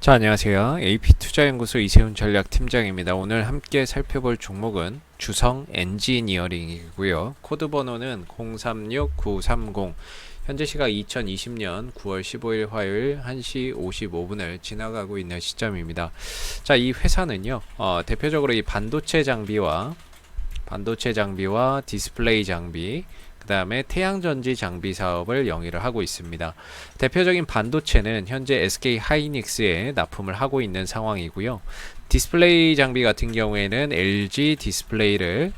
자, 안녕하세요. AP투자연구소 이세훈 전략팀장입니다. 오늘 함께 살펴볼 종목은 주성 엔지니어링이고요. 코드 번호는 036930. 현재 시각 2020년 9월 15일 화요일 1시 55분을 지나가고 있는 시점입니다. 자, 이 회사는요, 대표적으로 이 반도체 장비와 디스플레이 장비, 그 다음에 태양전지 장비 사업을 영위를 하고 있습니다. 대표적인 반도체는 현재 SK 하이닉스에 납품을 하고 있는 상황이고요. 디스플레이 장비 같은 경우에는 LG 디스플레이를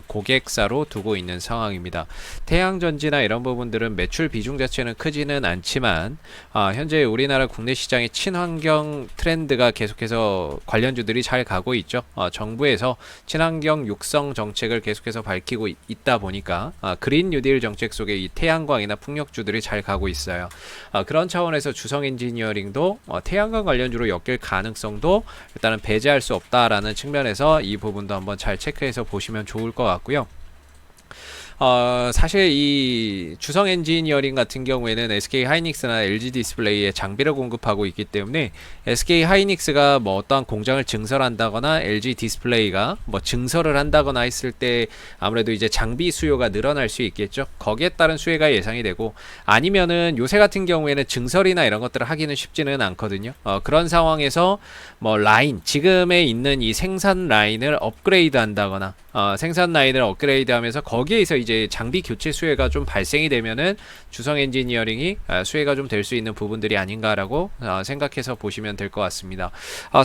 고객사로 두고 있는 상황입니다. 태양전지나 이런 부분들은 매출 비중 자체는 크지는 않지만 현재 우리나라 국내 시장의 친환경 트렌드가 계속해서 관련주들이 잘 가고 있죠. 정부에서 친환경 육성 정책을 계속해서 밝히고 있다 보니까 그린 뉴딜 정책 속에 이 태양광이나 풍력주들이 잘 가고 있어요. 그런 차원에서 주성 엔지니어링도 태양광 관련주로 엮일 가능성도 일단은 배제할 수 없다라는 측면에서 이 부분도 한번 잘 체크해서 보시면 좋을 것 같고요. 사실 이 주성 엔지니어링 같은 경우에는 SK 하이닉스나 LG 디스플레이에 장비를 공급하고 있기 때문에 SK 하이닉스가 뭐 어떠한 공장을 증설한다거나 LG 디스플레이가 뭐 증설을 한다거나 했을 때 아무래도 이제 장비 수요가 늘어날 수 있겠죠. 거기에 따른 수혜가 예상이 되고, 아니면은 요새 같은 경우에는 증설이나 이런 것들을 하기는 쉽지는 않거든요. 그런 상황에서 뭐 라인, 지금에 있는 이 생산 라인을 업그레이드 한다거나 생산 라인을 업그레이드 하면서 거기에서 이제 장비 교체 수혜가 좀 발생이 되면은 주성 엔지니어링이 수혜가 좀 될 수 있는 부분들이 아닌가라고 생각해서 보시면 될 것 같습니다.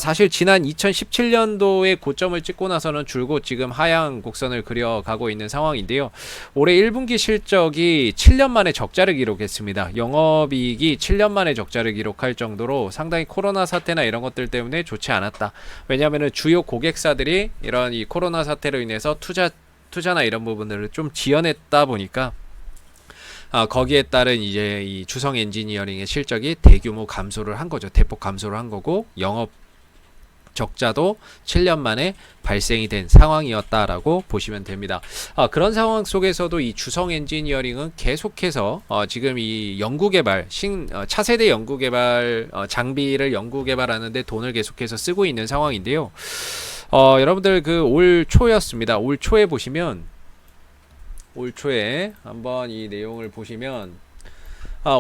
사실 지난 2017년도에 고점을 찍고 나서는 줄곧 지금 하향 곡선을 그려가고 있는 상황인데요. 올해 1분기 실적이 7년 만에 적자를 기록했습니다. 영업이익이 7년 만에 적자를 기록할 정도로 상당히 코로나 사태나 이런 것들 때문에 좋지 않았다. 왜냐하면 주요 고객사들이 이런 이 코로나 사태로 인해서 투자나 이런 부분들을 좀 지연했다 보니까 거기에 따른 이제 이 주성 엔지니어링의 실적이 대규모 감소를 한 거죠. 대폭 감소를 한 거고, 영업 적자도 7년 만에 발생이 된 상황이었다라고 보시면 됩니다. 그런 상황 속에서도 이 주성 엔지니어링은 계속해서 지금 이 연구개발, 차세대 연구개발 장비를 연구개발하는데 돈을 계속해서 쓰고 있는 상황인데요. 여러분들 그 올 초였습니다. 올 초에 보시면, 올 초에 한번 이 내용을 보시면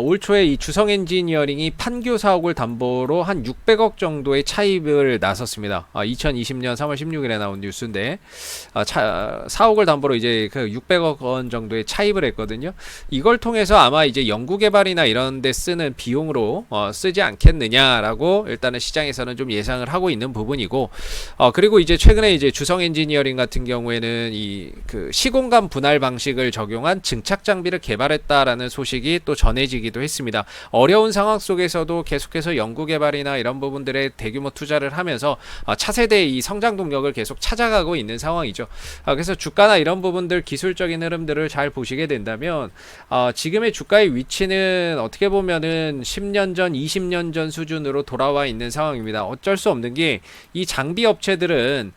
올 초에 이 주성 엔지니어링이 판교 사옥을 담보로 한 600억 정도의 차입을 나섰습니다. 2020년 3월 16일에 나온 뉴스인데, 사옥을 담보로 이제 그 600억 원 정도의 차입을 했거든요. 이걸 통해서 아마 이제 연구개발이나 이런 데 쓰는 비용으로 쓰지 않겠느냐라고 일단은 시장에서는 좀 예상을 하고 있는 부분이고, 그리고 이제 최근에 이제 주성 엔지니어링 같은 경우에는 이 그 시공간 분할 방식을 적용한 증착 장비를 개발했다라는 소식이 또 전해지기도 했습니다. 어려운 상황 속에서도 계속해서 연구개발이나 이런 부분들에 대규모 투자를 하면서 차세대의 이 성장 동력을 계속 찾아가고 있는 상황이죠. 그래서 주가나 이런 부분들 기술적인 흐름들을 잘 보시게 된다면 지금의 주가의 위치는 어떻게 보면은 10년 전, 20년 전 수준으로 돌아와 있는 상황입니다. 어쩔 수 없는 게 이 장비 업체들은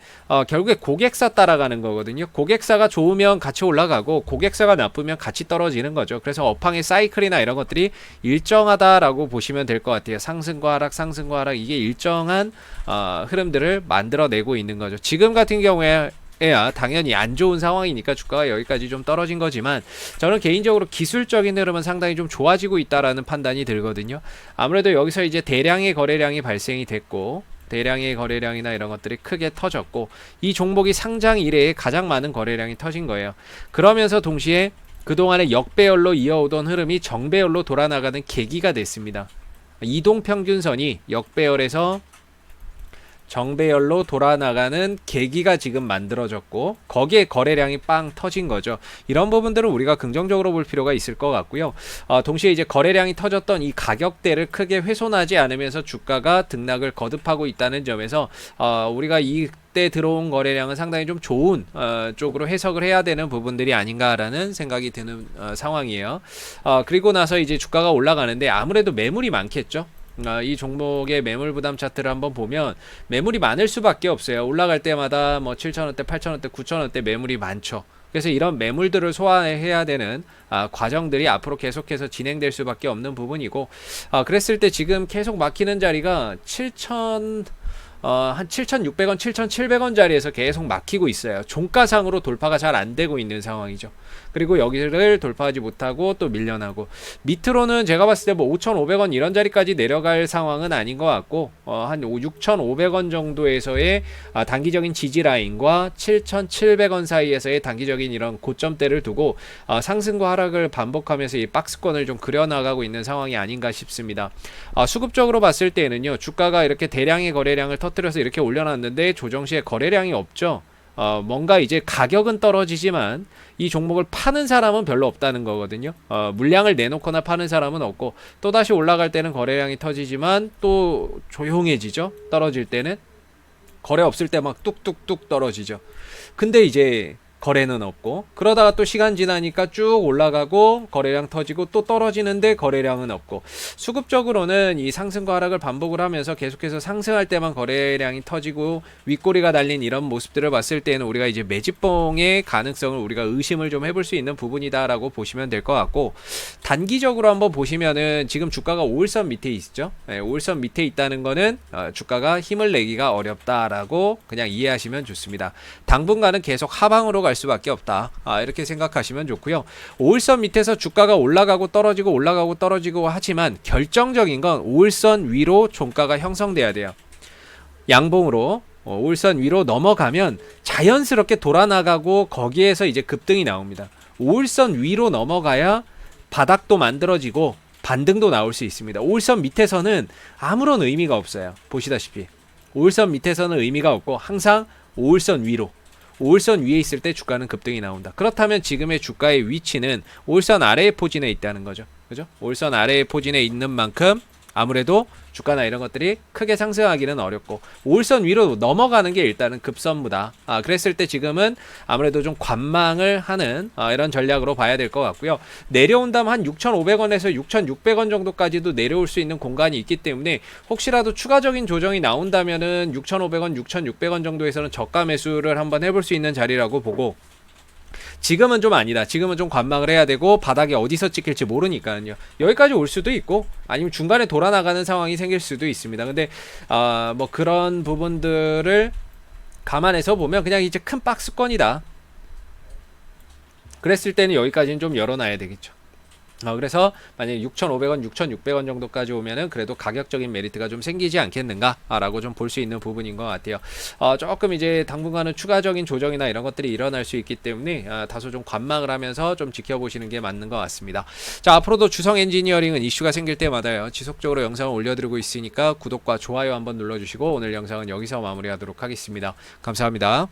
결국에 고객사 따라가는 거거든요. 고객사가 좋으면 같이 올라가고 고객사가 나쁘면 같이 떨어지는 거죠. 그래서 업황의 사이클이나 이런 것들이 일정하다라고 보시면 될 것 같아요. 상승과 하락, 상승과 하락, 이게 일정한 흐름들을 만들어내고 있는 거죠. 지금 같은 경우에 당연히 안 좋은 상황이니까 주가가 여기까지 좀 떨어진 거지만, 저는 개인적으로 기술적인 흐름은 상당히 좀 좋아지고 있다라는 판단이 들거든요. 아무래도 여기서 이제 대량의 거래량이 발생이 됐고, 대량의 거래량이나 이런 것들이 크게 터졌고, 이 종목이 상장 이래에 가장 많은 거래량이 터진 거예요. 그러면서 동시에 그동안에 역배열로 이어오던 흐름이 정배열로 돌아나가는 계기가 됐습니다. 이동평균선이 역배열에서 정배열로 돌아나가는 계기가 지금 만들어졌고, 거기에 거래량이 빵 터진 거죠. 이런 부분들은 우리가 긍정적으로 볼 필요가 있을 것 같고요. 동시에 이제 거래량이 터졌던 이 가격대를 크게 훼손하지 않으면서 주가가 등락을 거듭하고 있다는 점에서 우리가 이때 들어온 거래량은 상당히 좀 좋은 쪽으로 해석을 해야 되는 부분들이 아닌가라는 생각이 드는 상황이에요. 그리고 나서 이제 주가가 올라가는데 아무래도 매물이 많겠죠. 이 종목의 매물 부담 차트를 한번 보면 매물이 많을 수밖에 없어요. 올라갈 때마다 뭐 7,000원대, 8,000원대, 9,000원대 매물이 많죠. 그래서 이런 매물들을 소화해야 되는 과정들이 앞으로 계속해서 진행될 수밖에 없는 부분이고, 그랬을 때 지금 계속 막히는 자리가 한 7,600원, 7,700원 자리에서 계속 막히고 있어요. 종가상으로 돌파가 잘 안 되고 있는 상황이죠. 그리고 여기를 돌파하지 못하고 또 밀려나고, 밑으로는 제가 봤을 때 뭐 5,500원 이런 자리까지 내려갈 상황은 아닌 것 같고, 한 6,500원 정도에서의 단기적인 지지 라인과 7,700원 사이에서의 단기적인 이런 고점대를 두고 상승과 하락을 반복하면서 이 박스권을 좀 그려나가고 있는 상황이 아닌가 싶습니다. 수급적으로 봤을 때는요, 주가가 이렇게 대량의 거래량을 터뜨려서 이렇게 올려놨는데 조정 시에 거래량이 없죠. 뭔가 이제 가격은 떨어지지만 이 종목을 파는 사람은 별로 없다는 거거든요. 물량을 내놓거나 파는 사람은 없고, 또다시 올라갈 때는 거래량이 터지지만 또 조용해지죠. 떨어질 때는 거래 없을 때 막 뚝뚝뚝 떨어지죠. 근데 이제 거래는 없고, 그러다가 또 시간 지나니까 쭉 올라가고 거래량 터지고 또 떨어지는데 거래량은 없고, 수급적으로는 이 상승과 하락을 반복을 하면서 계속해서 상승할 때만 거래량이 터지고 윗꼬리가 달린 이런 모습들을 봤을 때는 우리가 이제 매집봉의 가능성을 우리가 의심을 좀 해볼 수 있는 부분이다라고 보시면 될 것 같고, 단기적으로 한번 보시면은 지금 주가가 5일선 밑에 있죠. 5일선 밑에 있다는 거는 주가가 힘을 내기가 어렵다라고 그냥 이해하시면 좋습니다. 당분간은 계속 하방으로 갈 수밖에 없다, 이렇게 생각하시면 좋고요. 5일선 밑에서 주가가 올라가고 떨어지고 올라가고 떨어지고 하지만 결정적인 건 5일선 위로 종가가 형성돼야 돼요. 양봉으로 5일선 위로 넘어가면 자연스럽게 돌아나가고 거기에서 이제 급등이 나옵니다. 5일선 위로 넘어가야 바닥도 만들어지고 반등도 나올 수 있습니다. 5일선 밑에서는 아무런 의미가 없어요. 보시다시피 5일선 밑에서는 의미가 없고 항상 5일선 위로, 5일선 위에 있을 때 주가는 급등이 나온다. 그렇다면 지금의 주가의 위치는 5일선 아래의 포진에 있다는 거죠. 그죠? 5일선 아래의 포진에 있는 만큼 아무래도 주가나 이런 것들이 크게 상승하기는 어렵고, 5일선 위로 넘어가는 게 일단은 급선무다. 그랬을 때 지금은 아무래도 좀 관망을 하는 이런 전략으로 봐야 될 것 같고요. 내려온다면 한 6,500원에서 6,600원 정도까지도 내려올 수 있는 공간이 있기 때문에 혹시라도 추가적인 조정이 나온다면은 6,500원, 6,600원 정도에서는 저가 매수를 한번 해볼 수 있는 자리라고 보고, 지금은 좀 아니다. 지금은 좀 관망을 해야 되고 바닥이 어디서 찍힐지 모르니까요. 여기까지 올 수도 있고 아니면 중간에 돌아나가는 상황이 생길 수도 있습니다. 근데 뭐 그런 부분들을 감안해서 보면 그냥 이제 큰 박스권이다. 그랬을 때는 여기까지는 좀 열어놔야 되겠죠. 그래서 만약에 6,500원, 6,600원 정도까지 오면은 그래도 가격적인 메리트가 좀 생기지 않겠는가 라고 좀 볼 수 있는 부분인 것 같아요. 조금 이제 당분간은 추가적인 조정이나 이런 것들이 일어날 수 있기 때문에 다소 좀 관망을 하면서 좀 지켜보시는 게 맞는 것 같습니다. 자, 앞으로도 주성 엔지니어링은 이슈가 생길 때마다요, 지속적으로 영상을 올려드리고 있으니까 구독과 좋아요 한번 눌러주시고 오늘 영상은 여기서 마무리하도록 하겠습니다. 감사합니다.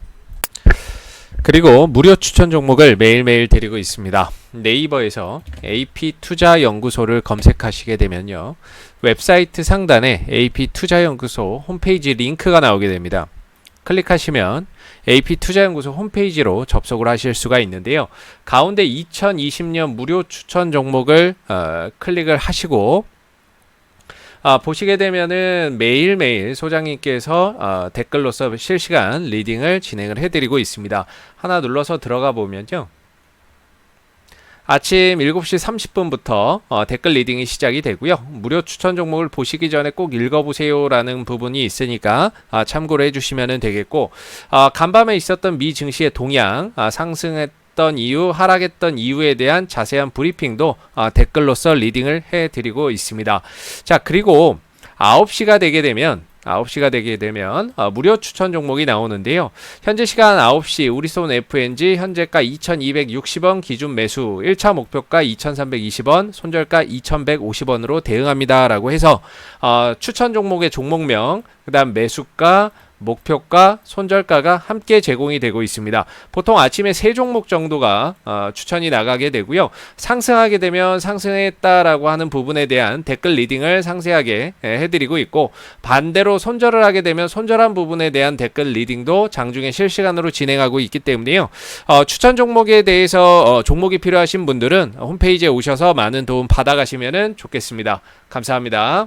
그리고 무료 추천 종목을 매일매일 드리고 있습니다. 네이버에서 AP투자연구소를 검색하시게 되면요, 웹사이트 상단에 AP투자연구소 홈페이지 링크가 나오게 됩니다. 클릭하시면 AP투자연구소 홈페이지로 접속을 하실 수가 있는데요, 가운데 2020년 무료 추천 종목을 클릭을 하시고 보시게 되면은 매일매일 소장님께서 댓글로서 실시간 리딩을 진행을 해드리고 있습니다. 하나 눌러서 들어가 보면요, 아침 7시 30분부터 댓글 리딩이 시작이 되고요. 무료 추천 종목을 보시기 전에 꼭 읽어보세요 라는 부분이 있으니까 참고를 해주시면 되겠고, 간밤에 있었던 미 증시의 동향, 상승했던 이유, 하락했던 이유에 대한 자세한 브리핑도 댓글로서 리딩을 해드리고 있습니다. 자, 그리고 9시가 되게 되면 무료 추천 종목이 나오는데요. 현재 시간 9시 우리손 FNG 현재가 2260원 기준 매수, 1차 목표가 2320원, 손절가 2150원으로 대응합니다 라고 해서 추천 종목의 종목명, 그 다음 매수가, 목표가, 손절가가 함께 제공이 되고 있습니다. 보통 아침에 3종목 정도가 추천이 나가게 되고요. 상승하게 되면 상승했다라고 하는 부분에 대한 댓글 리딩을 상세하게 해드리고 있고, 반대로 손절을 하게 되면 손절한 부분에 대한 댓글 리딩도 장중에 실시간으로 진행하고 있기 때문에요. 추천 종목에 대해서 종목이 필요하신 분들은 홈페이지에 오셔서 많은 도움 받아가시면 좋겠습니다. 감사합니다.